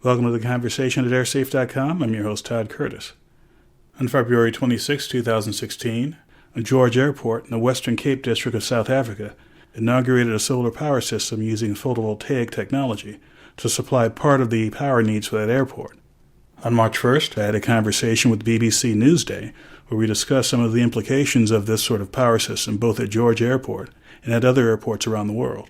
Welcome to the conversation at airsafe.com. I'm your host, Todd Curtis. On February 26, 2016, George Airport in the Western Cape district of South Africa inaugurated a solar power system using photovoltaic technology to supply part of the power needs for that airport. On March 1st, I had a conversation with BBC Newsday where we discussed some of the implications of this sort of power system both at George Airport and at other airports around the world.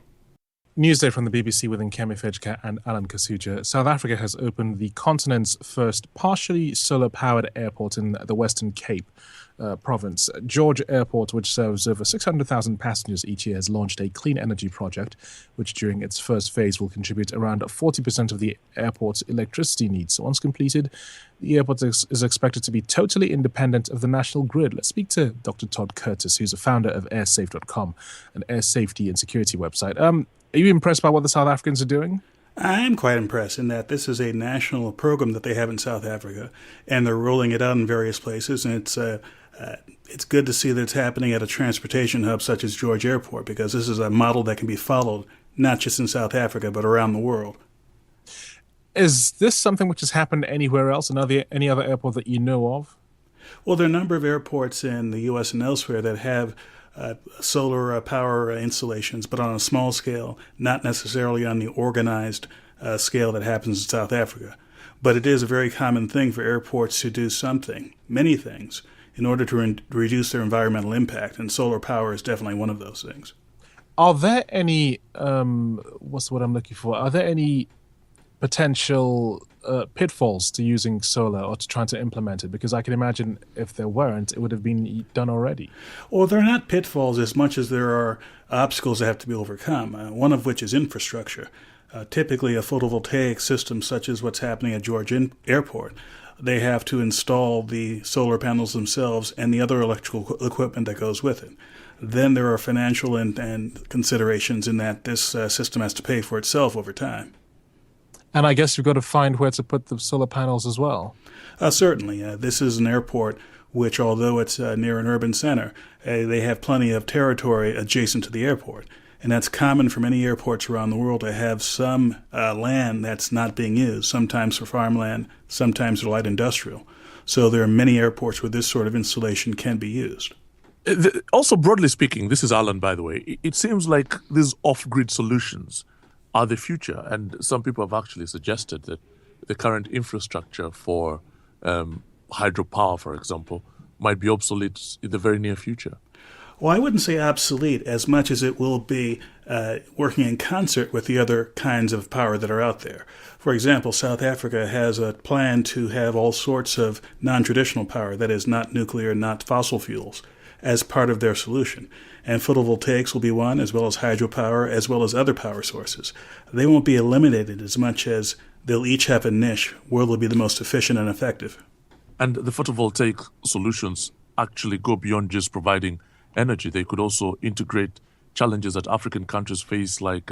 Newsday from the BBC with Nkemi Fejka and Alan Kasuja. South Africa has opened the continent's first partially solar-powered airport in the Western Cape province. George Airport, which serves over 600,000 passengers each year, has launched a clean energy project, which during its first phase will contribute around 40% of the airport's electricity needs. Once completed, the airport is expected to be totally independent of the national grid. Let's speak to Dr. Todd Curtis, who's a founder of airsafe.com, an air safety and security website. Are you impressed by what the South Africans are doing? I am quite impressed in that this is a national program that they have in South Africa, and they're rolling it out in various places, and it's good to see that it's happening at a transportation hub such as George Airport, because this is a model that can be followed not just in South Africa, but around the world. Is this something which has happened anywhere else, any other airport that you know of? Well, there are a number of airports in the U.S. and elsewhere that have solar power installations, but on a small scale, not necessarily on the organized scale that happens in South Africa. But it is a very common thing for airports to do something, many things, in order to reduce their environmental impact, and solar power is definitely one of those things. Are there any, what's what I'm looking for? Are there any potential pitfalls to using solar or to trying to implement it? Because I can imagine if there weren't, it would have been done already. Well, they're not pitfalls as much as there are obstacles that have to be overcome, one of which is infrastructure. Typically, a photovoltaic system such as what's happening at George Airport, they have to install the solar panels themselves and the other electrical equipment that goes with it. Then there are financial and considerations in that this system has to pay for itself over time. And I guess you've got to find where to put the solar panels as well. Certainly. This is an airport which, although it's near an urban center, they have plenty of territory adjacent to the airport. And that's common for many airports around the world to have some land that's not being used, sometimes for farmland, sometimes for light industrial. So there are many airports where this sort of installation can be used. Also, broadly speaking, this is Alan, by the way, it seems like these off-grid solutions are the future. And some people have actually suggested that the current infrastructure for hydropower, for example, might be obsolete in the very near future. Well, I wouldn't say obsolete as much as it will be working in concert with the other kinds of power that are out there. For example, South Africa has a plan to have all sorts of non-traditional power, that is not nuclear, not fossil fuels, as part of their solution. And photovoltaics will be one, as well as hydropower, as well as other power sources. They won't be eliminated as much as they'll each have a niche where they'll be the most efficient and effective. And the photovoltaic solutions actually go beyond just providing energy. They could also integrate challenges that African countries face, like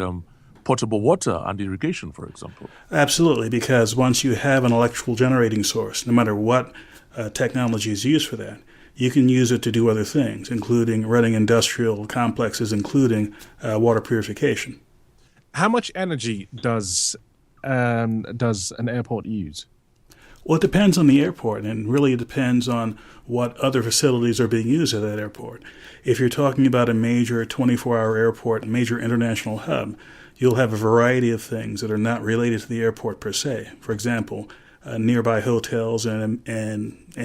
potable water and irrigation, for example. Absolutely, because once you have an electrical generating source, no matter what technology is used for that, you can use it to do other things, including running industrial complexes, including water purification. How much energy does an airport use? Well, it depends on the airport, and really it depends on what other facilities are being used at that airport. If you're talking about a major 24-hour airport, a major international hub, you'll have a variety of things that are not related to the airport per se. For example, nearby hotels and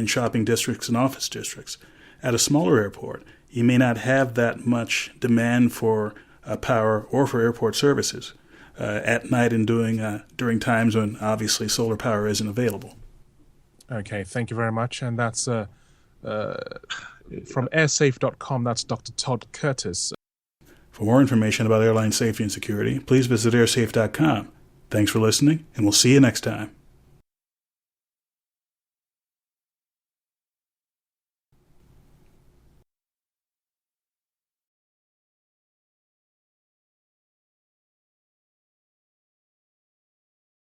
shopping districts and office districts. At a smaller airport, you may not have that much demand for power or for airport services at night and during times when obviously solar power isn't available. Okay, thank you very much. And that's from airsafe.com. That's Dr. Todd Curtis. For more information about airline safety and security, please visit airsafe.com. Thanks for listening, and we'll see you next time.